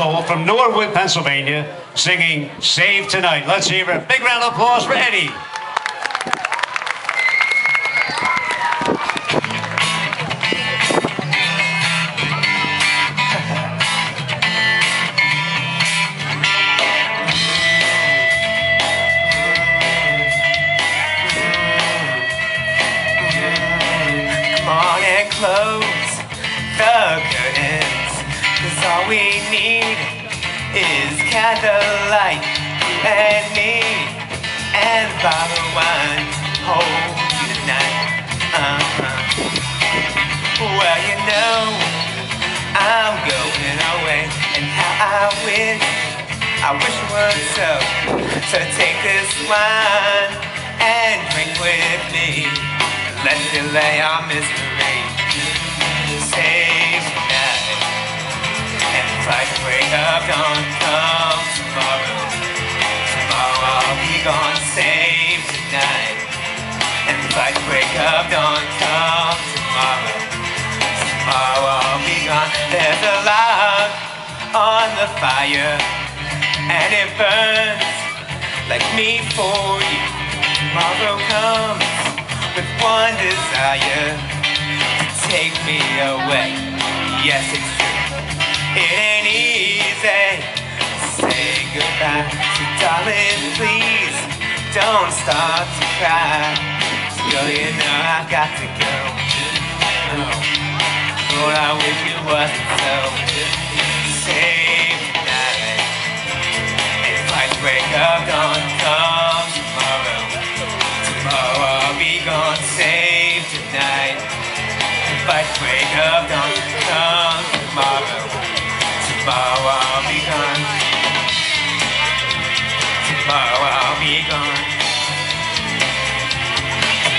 Stoll from Norwood, Pennsylvania, singing Save Tonight. Let's hear a big round of applause for Eddie. Close the curtains, 'cause all we need is candlelight, you and me, and a bottle of wine, hold you tonight. Well, you know, I'm going away, and how I wish it was so take this wine and drink with me, let's delay our misery. Save tonight, and if I wake up, don't come tomorrow. Tomorrow I'll be gone. Save tonight, and if I wake up, don't come tomorrow. Tomorrow I'll be gone. There's a log on the fire, and it burns like me for you. Tomorrow comes with one desire, take me away. Yes, it's true, it ain't easy to say goodbye. So darling, please don't start to cry. Girl, you know I've got to go. Lord, I wish it wasn't so. Save tonight, and if I wake up, don't come tomorrow. Tomorrow I'll be gone. Save tonight, if I wake up, don't come tomorrow. Tomorrow I'll be gone. Tomorrow I'll be gone.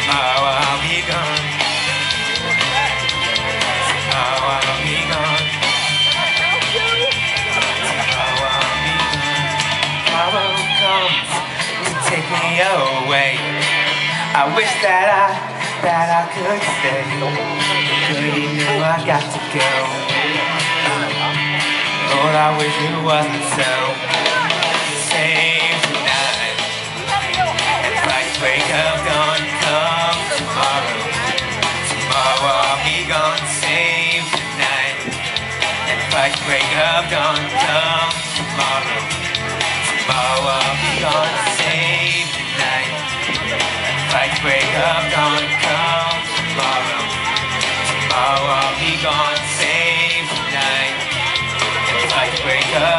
Tomorrow I'll be gone. Tomorrow I'll be gone. Tomorrow I'll be gone. Tomorrow comes to take me away. I wish that I could stay. But you know I got to go. Lord, I wish it wasn't so. Save tonight, and if I wake up, don't come tomorrow. Tomorrow I'll be gone. Save tonight, and if I wake up, don't come tomorrow. Tomorrow I'll be gone. Save tonight, if I wake up, don't come tomorrow. Tomorrow I'll be gone. Save tonight, and if I wake up.